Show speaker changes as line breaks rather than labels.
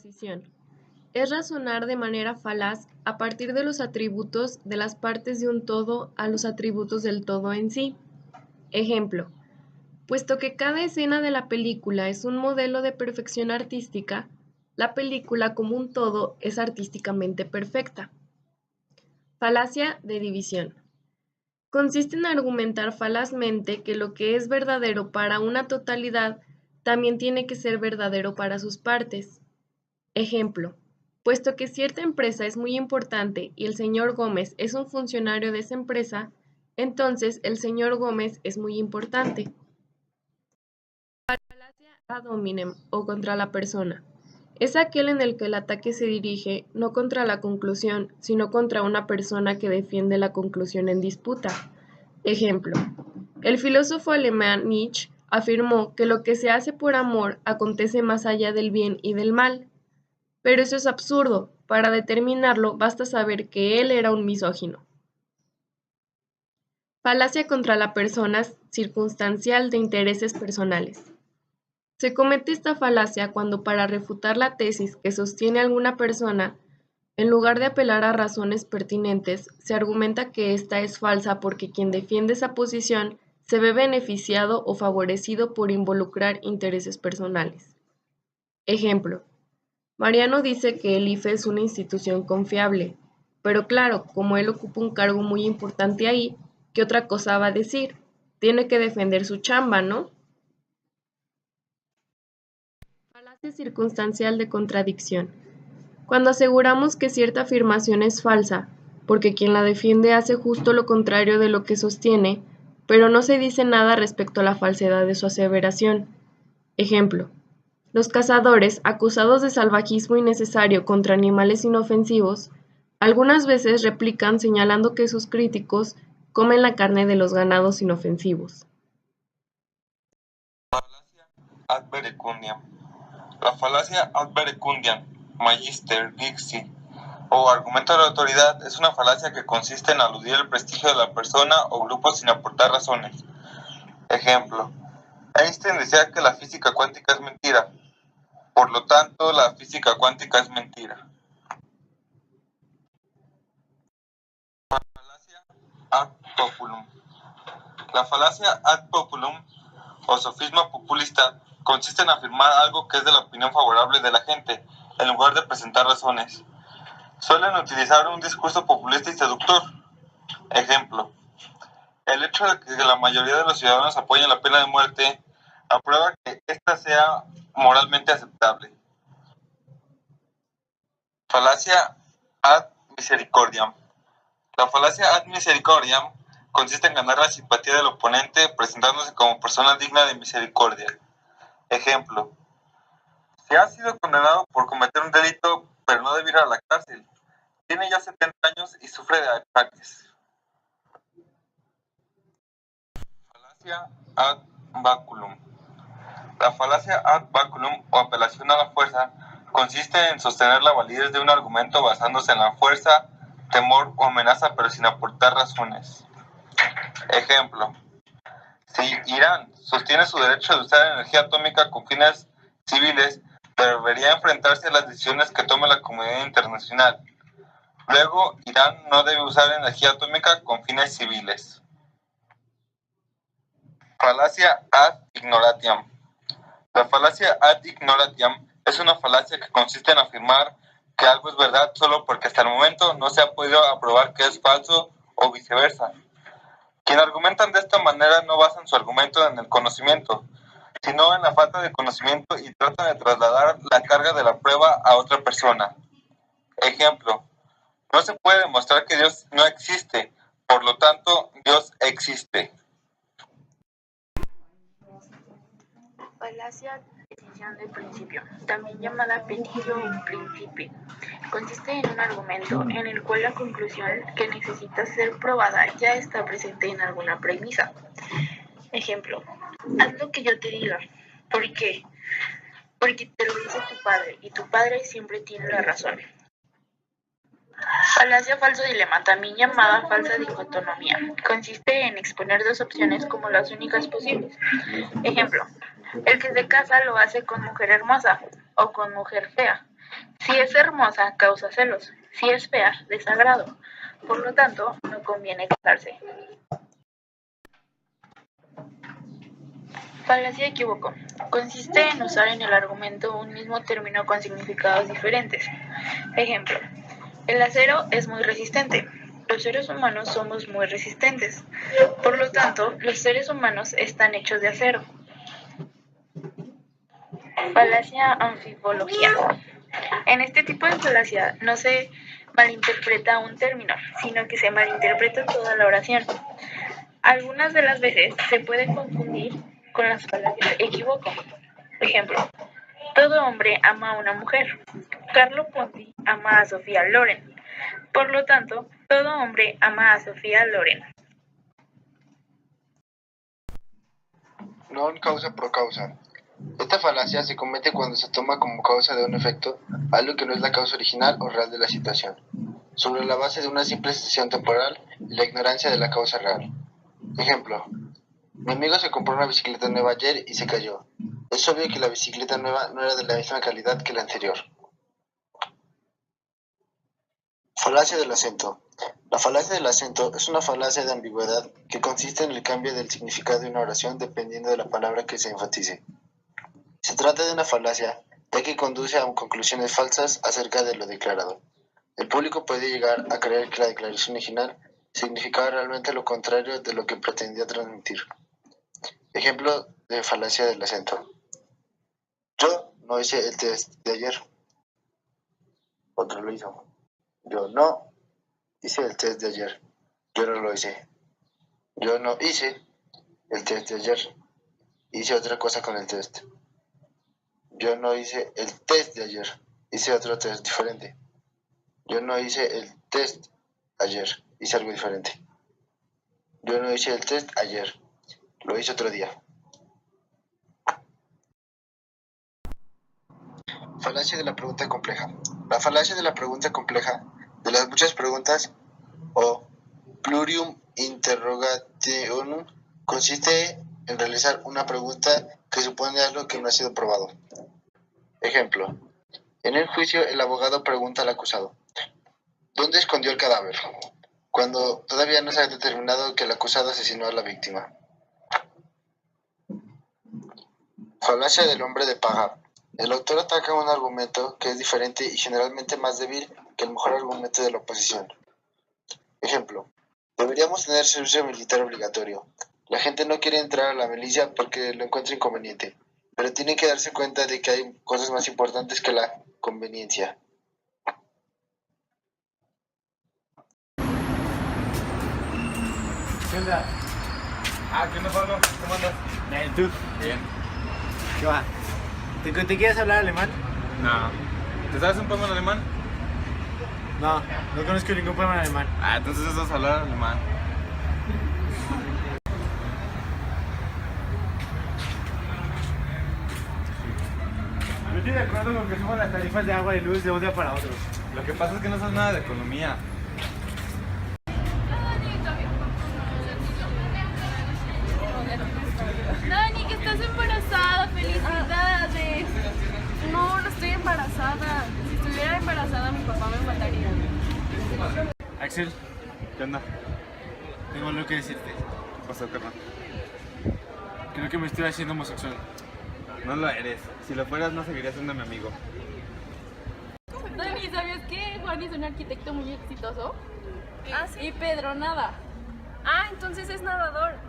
suposición. Es razonar de manera falaz a partir de los atributos de las partes de un todo a los atributos del todo en sí. Ejemplo: puesto que cada escena de la película es un modelo de perfección artística, la película como un todo es artísticamente perfecta. Falacia de división. Consiste en argumentar falazmente que lo que es verdadero para una totalidad también tiene que ser verdadero para sus partes. Ejemplo: puesto que cierta empresa es muy importante y el señor Gómez es un funcionario de esa empresa, entonces el señor Gómez es muy importante. Falacia ad hominem o contra la persona. Es aquel en el que el ataque se dirige no contra la conclusión, sino contra una persona que defiende la conclusión en disputa. Ejemplo: el filósofo alemán Nietzsche afirmó que lo que se hace por amor acontece más allá del bien y del mal. Pero eso es absurdo. Para determinarlo basta saber que él era un misógino. Falacia contra la persona circunstancial de intereses personales. Se comete esta falacia cuando, para refutar la tesis que sostiene alguna persona, en lugar de apelar a razones pertinentes, se argumenta que ésta es falsa porque quien defiende esa posición se ve beneficiado o favorecido por involucrar intereses personales. Ejemplo: Mariano dice que el IFE es una institución confiable, pero claro, como él ocupa un cargo muy importante ahí, ¿qué otra cosa va a decir? Tiene que defender su chamba, ¿no? Falacia circunstancial de contradicción. Cuando aseguramos que cierta afirmación es falsa, porque quien la defiende hace justo lo contrario de lo que sostiene, pero no se dice nada respecto a la falsedad de su aseveración. Ejemplo: los cazadores, acusados de salvajismo innecesario contra animales inofensivos, algunas veces replican señalando que sus críticos comen la carne de los ganados inofensivos.
Falacia ad verecundiam. La falacia ad verecundiam, magister dixi, o argumento de la autoridad, es una falacia que consiste en aludir el prestigio de la persona o grupo sin aportar razones. Ejemplo: Einstein decía que la física cuántica es mentira, por lo tanto la física cuántica es mentira. Falacia ad populum. La falacia ad populum, o sofisma populista, consiste en afirmar algo que es de la opinión favorable de la gente, en lugar de presentar razones. Suelen utilizar un discurso populista y seductor. Ejemplo: el hecho de que la mayoría de los ciudadanos apoyen la pena de muerte aprueba que ésta sea moralmente aceptable. Falacia ad misericordiam. La falacia ad misericordiam consiste en ganar la simpatía del oponente presentándose como persona digna de misericordia. Ejemplo: si ha sido condenado por cometer un delito, pero no debe ir a la cárcel. Tiene ya 70 años y sufre de achaques. Falacia ad baculum. La falacia ad baculum, o apelación a la fuerza, consiste en sostener la validez de un argumento basándose en la fuerza, temor o amenaza, pero sin aportar razones. Ejemplo: si Irán sostiene su derecho de usar energía atómica con fines civiles, debería enfrentarse a las decisiones que tome la comunidad internacional. Luego, Irán no debe usar energía atómica con fines civiles. Falacia ad ignoratiam. La falacia ad ignoratiam es una falacia que consiste en afirmar que algo es verdad solo porque hasta el momento no se ha podido aprobar que es falso o viceversa. Quienes argumentan de esta manera no basan su argumento en el conocimiento, sino en la falta de conocimiento y tratan de trasladar la carga de la prueba a otra persona. Ejemplo: no se puede demostrar que Dios no existe, por lo tanto, Dios existe.
Falacia de petición de principio, también llamada petitio principii, consiste en un argumento en el cual la conclusión que necesita ser probada ya está presente en alguna premisa. Ejemplo: haz lo que yo te diga. ¿Por qué? Porque te lo dice tu padre, y tu padre siempre tiene la razón. Falacia falso dilema, también llamada falsa dicotomía, consiste en exponer dos opciones como las únicas posibles. Ejemplo: el que se casa lo hace con mujer hermosa o con mujer fea. Si es hermosa, causa celos. Si es fea, desagrado. Por lo tanto, no conviene casarse. Falacia equívoco. Consiste en usar en el argumento un mismo término con significados diferentes. Ejemplo, el acero es muy resistente. Los seres humanos somos muy resistentes. Por lo tanto, los seres humanos están hechos de acero. Falacia anfibología. En este tipo de falacia no se malinterpreta un término, sino que se malinterpreta toda la oración. Algunas de las veces se puede confundir con las falacias equívoco. Ejemplo, todo hombre ama a una mujer. Carlo Ponti ama a Sofía Loren. Por lo tanto, todo hombre ama a Sofía Loren.
Non causa pro causa. Esta falacia se comete cuando se toma como causa de un efecto algo que no es la causa original o real de la situación, sobre la base de una simple sucesión temporal y la ignorancia de la causa real. Ejemplo, mi amigo se compró una bicicleta nueva ayer y se cayó. Es obvio que la bicicleta nueva no era de la misma calidad que la anterior. Falacia del acento. La falacia del acento es una falacia de ambigüedad que consiste en el cambio del significado de una oración dependiendo de la palabra que se enfatice. Se trata de una falacia, ya que conduce a conclusiones falsas acerca de lo declarado. El público puede llegar a creer que la declaración original significaba realmente lo contrario de lo que pretendía transmitir. Ejemplo de falacia del acento. Yo no hice el test de ayer. Otro lo hizo. Yo no hice el test de ayer. Yo no lo hice. Yo no hice el test de ayer. Hice otra cosa con el test. Yo no hice el test de ayer. Hice otro test diferente. Yo no hice el test ayer. Hice algo diferente. Yo no hice el test ayer. Lo hice otro día. Falacia de la pregunta compleja. La falacia de la pregunta compleja, de las muchas preguntas o plurium interrogationum, consiste en realizar una pregunta que supone algo que no ha sido probado. Ejemplo, en el juicio el abogado pregunta al acusado, ¿dónde escondió el cadáver? Cuando todavía no se ha determinado que el acusado asesinó a la víctima. Falacia del hombre de paja. El autor ataca un argumento que es diferente y generalmente más débil que el mejor argumento de la oposición. Ejemplo, deberíamos tener servicio militar obligatorio. La gente no quiere entrar a la milicia porque lo encuentra inconveniente, pero tienen que darse cuenta de que hay cosas más importantes que la conveniencia.
¿Qué onda?
¿Qué onda, Pablo? ¿Cómo andas?
Bien, ¿tú?
Bien.
¿Qué va? ¿Te quieres hablar alemán?
No. ¿Te sabes un poema en alemán?
No, no conozco ningún poema en alemán.
Entonces vas a hablar alemán.
Yo estoy de acuerdo con que suban las tarifas de agua y luz de un día para otro.
Lo que pasa es que no sabes nada de economía.
Dani, que estás embarazada, felicidades. No, no estoy embarazada. Si estuviera embarazada, mi papá me mataría.
Axel,
¿Qué onda?
tengo algo que decirte.
¿Qué pasó, carnal?
Creo que me estoy haciendo homosexual.
No lo eres. Si lo fueras, no seguirías siendo mi amigo.
Dani, ¿sabías que Juan es un arquitecto muy exitoso? Ah, sí. Y Pedro nada. Ah, entonces es nadador.